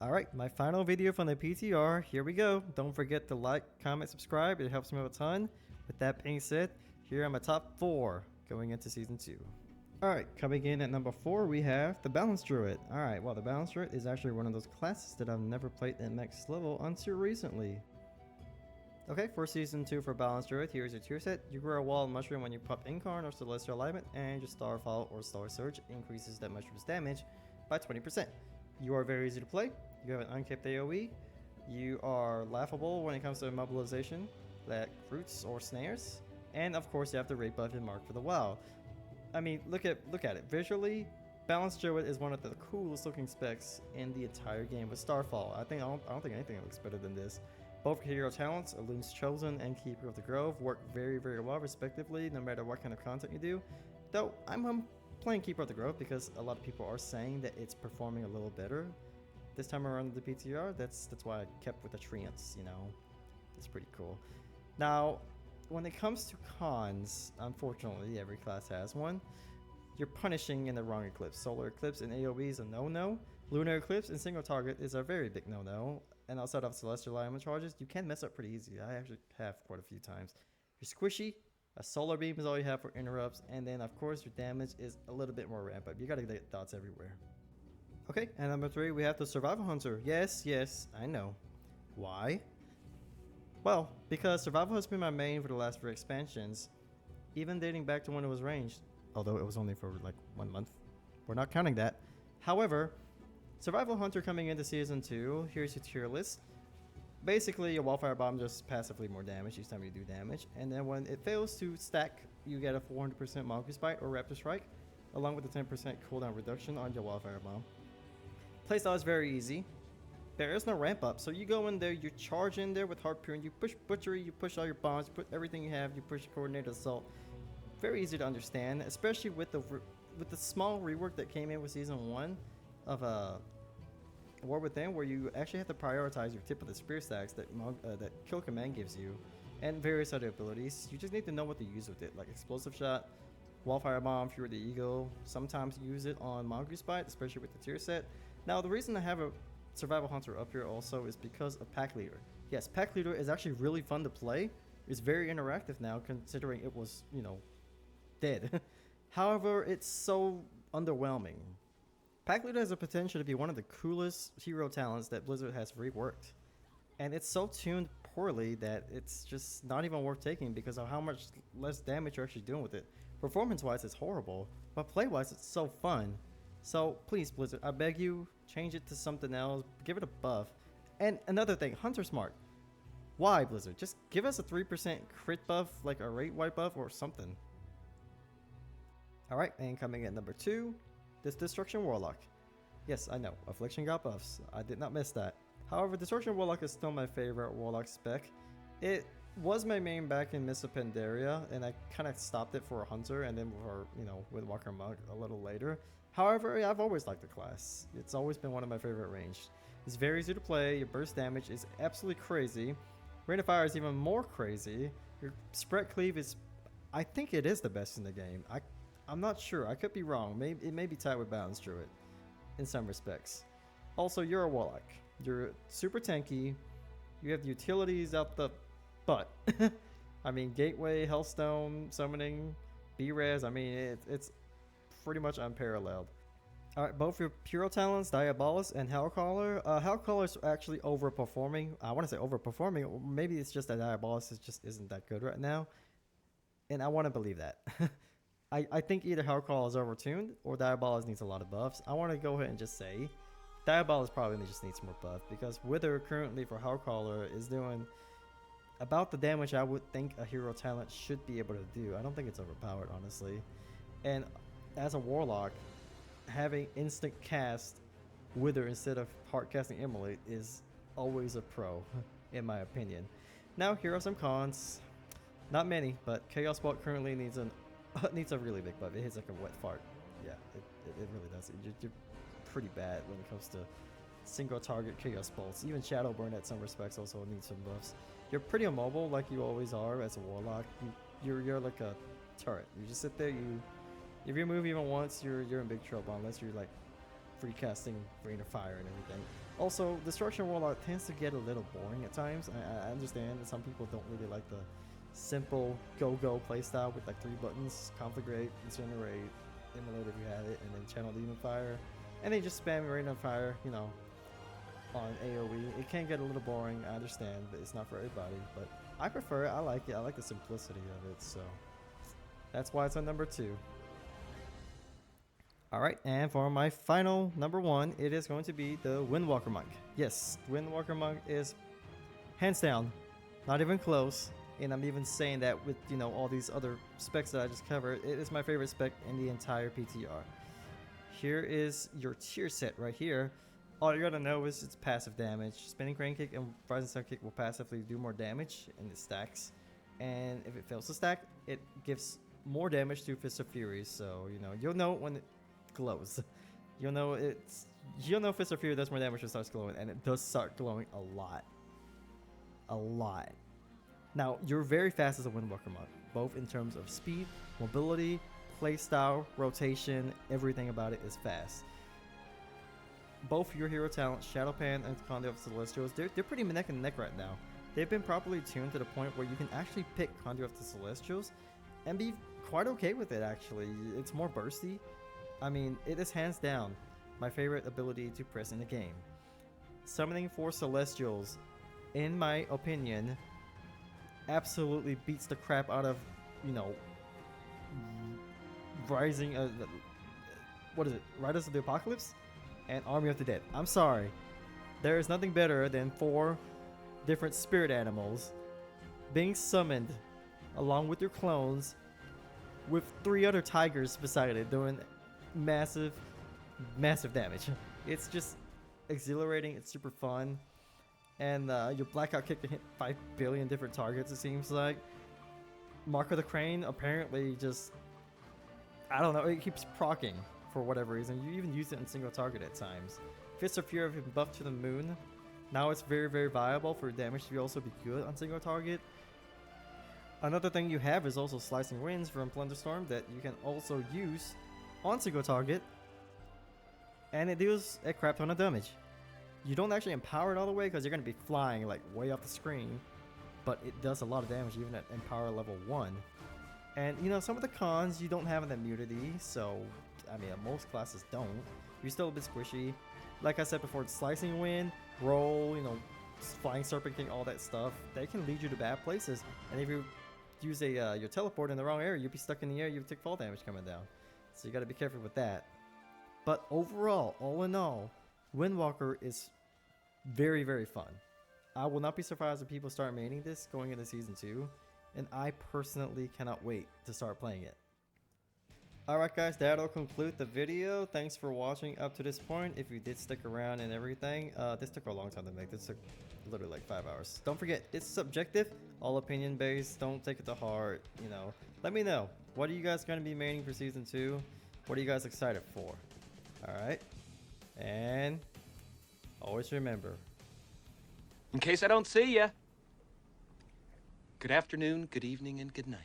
Alright, my final video from the PTR. Here we go. Don't forget to like, comment, subscribe. It helps me out a ton. With that being said, here are my top 4 going into Season 2. Alright, coming in at number 4, we have the Balance Druid. Alright, well, the Balance Druid is actually one of those classes that I've never played at max level until recently. Okay, for Season 2 for Balance Druid, here's your tier set. You grow a wall of mushroom when you pop Incarn or Celestial Alignment, and your Starfall or Star Surge increases that mushroom's damage by 20%. You are very easy to play. You have an uncapped AoE. You are laughable when it comes to immobilization, like roots or snares. And of course, you have the rate buff and mark for the WoW. I mean, look at it. Visually, Balanced Druid is one of the coolest looking specs in the entire game with Starfall. I don't think anything looks better than this. Both hero talents, Elun's Chosen and Keeper of the Grove, work very, very well respectively, no matter what kind of content you do. Though I'm playing Keeper of the Grove because a lot of people are saying that it's performing a little better this time around the PTR. That's why I kept with the Treants, you know. It's pretty cool. Now, when it comes to cons, unfortunately, every class has one. You're punishing in the wrong eclipse. Solar Eclipse and AoE is a no-no. Lunar Eclipse and single target is a very big no-no. And outside of Celestial Alignment charges, you can mess up pretty easy. I actually have quite a few times. You're squishy. A Solar Beam is all you have for interrupts. And then, of course, your damage is a little bit more ramp up. You gotta get dots everywhere. Okay, and number 3, we have the Survival Hunter. Yes, I know. Why? Well, because Survival has been my main for the last 3 expansions, even dating back to when it was ranged, although it was only for like 1 month. We're not counting that. However, Survival Hunter coming into Season 2, here's your tier list. Basically, a Wildfire Bomb just passively more damage each time you do damage, and then when it fails to stack, you get a 400% Monkey Bite or Raptor Strike, along with a 10% cooldown reduction on your Wildfire Bomb. Playstyle is very easy. There is no ramp up, so you go in there, you charge in there with Harpoon, you push Butchery, you push all your bombs, you put everything you have, you push Coordinated Assault. Very easy to understand, especially with the small rework that came in with Season 1 of War Within, where you actually have to prioritize your tip of the spear stacks that Kill Command gives you, and various other abilities. You just need to know what to use with it, like Explosive Shot, Wildfire Bomb, Fury the Eagle. Sometimes use it on Mongoose Bite, especially with the tier set. Now, the reason I have a Survival Hunter up here also is because of Pack Leader. Yes, Pack Leader is actually really fun to play. It's very interactive now, considering it was, you know, dead. However, it's so underwhelming. Pack Leader has the potential to be one of the coolest hero talents that Blizzard has reworked. And it's so tuned poorly that it's just not even worth taking because of how much less damage you're actually doing with it. Performance-wise, it's horrible, but play-wise, it's so fun. So please, Blizzard, I beg you, change it to something else, give it a buff. And another thing, Hunter Smart. Why, Blizzard? Just give us a 3% crit buff, like a rate wipe buff or something. Alright, and coming at number 2, this Destruction Warlock. Yes, I know, Affliction got buffs. I did not miss that. However, Destruction Warlock is still my favorite Warlock spec. It was my main back in Mists of Pandaria, and I kind of stopped it for a Hunter, and then for, you know, Windwalker Monk a little later. However, I've always liked the class. It's always been one of my favorite ranged. It's very easy to play, your burst damage is absolutely crazy. Rain of Fire is even more crazy. Your spread cleave is, I think it is the best in the game. I'm not sure, I could be wrong. It may be tied with Balance Druid in some respects. Also, you're a Warlock. You're super tanky. You have the utilities out the butt. I mean, Gateway, Hellstone, Summoning, B-Res, I mean, it's pretty much unparalleled. Alright, both your Puro Talents, Diabolus, and Hellcaller. Hellcaller's actually overperforming. I want to say overperforming, or maybe it's just that Diabolus just isn't that good right now. And I want to believe that. I think either Hellcaller is overtuned or Diabolus needs a lot of buffs. I want to go ahead and just say Diabolus probably just needs more buff because Wither currently for Hellcaller is doing about the damage I would think a hero talent should be able to do. I don't think it's overpowered, honestly. And as a Warlock, having instant cast Wither instead of hard casting Immolate is always a pro, in my opinion. Now, here are some cons. Not many, but Chaos Bolt currently needs a really big buff. It hits like a wet fart. Yeah, it really does. You're pretty bad when it comes to single target Chaos Bolts. Even Shadowburn at some respects also needs some buffs. You're pretty immobile like you always are as a Warlock. You're like a turret. You just sit there, if you move even once, you're in big trouble unless you're like free casting Rain of Fire and everything. Also, Destruction Warlock tends to get a little boring at times. I understand that some people don't really like the simple go-go playstyle with like 3 buttons: Conflagrate, Incinerate, Immolate if you have it, and then Channel Demon Fire. And they just spam Rain on Fire, you know, on AoE. It can get a little boring, I understand, but it's not for everybody. But I prefer it, I like it, I like the simplicity of it, so that's why it's on number 2. Alright, and for my final number 1, it is going to be the Windwalker Monk. Yes, Windwalker Monk is hands down, not even close, and I'm even saying that with, you know, all these other specs that I just covered. It is my favorite spec in the entire PTR. Here is your tier set right here. All you gotta know is it's passive damage. Spinning Crane Kick and Rising Sun Kick will passively do more damage in the stacks, and if it fails to stack, it gives more damage to Fist of Fury. So, you know, you'll know when it glows. You'll know Fist of Fury does more damage when it starts glowing, and it does start glowing a lot. A lot. Now, you're very fast as a Windwalker Monk, both in terms of speed, mobility, playstyle, rotation, everything about it is fast. Both your hero talents, Shadowpan and Conduit of the Celestials, they're pretty neck and neck right now. They've been properly tuned to the point where you can actually pick Conduit of the Celestials and be quite okay with it, actually. It's more bursty. I mean, it is hands down my favorite ability to press in the game. Summoning 4 Celestials, in my opinion, absolutely beats the crap out of, you know, Rising, what is it? Riders of the Apocalypse and Army of the Dead. I'm sorry. There is nothing better than 4 different spirit animals being summoned along with your clones with 3 other tigers beside it doing massive damage. It's just exhilarating. It's super fun. And your Blackout Kick can hit 5 billion different targets, it seems like. Mark of the Crane apparently just, I don't know, it keeps proccing for whatever reason. You even use it in single target at times. Fist of Fury have been buffed to the moon. Now it's very, very viable for damage to also be good on single target. Another thing you have is also Slicing Winds from Plunderstorm that you can also use on single target. And it deals a crap ton of damage. You don't actually empower it all the way because you're going to be flying like way off the screen. But it does a lot of damage even at Empower level 1. And, you know, some of the cons you don't have an immunity, so, I mean, most classes don't. You're still a bit squishy. Like I said before, Slicing Wind, Roll, you know, Flying Serpent King, all that stuff, they can lead you to bad places. And if you use your teleport in the wrong area, you'll be stuck in the air, you'll take fall damage coming down. So you gotta be careful with that. But overall, all in all, Windwalker is very, very fun. I will not be surprised if people start maining this going into Season 2. And I personally cannot wait to start playing it. Alright guys, that'll conclude the video. Thanks for watching up to this point. If you did stick around and everything, this took a long time to make. This took literally like 5 hours. Don't forget, it's subjective, all opinion based. Don't take it to heart, you know. Let me know, what are you guys going to be maining for Season 2? What are you guys excited for? Alright, and always remember, in case I don't see ya, good afternoon, good evening, and good night.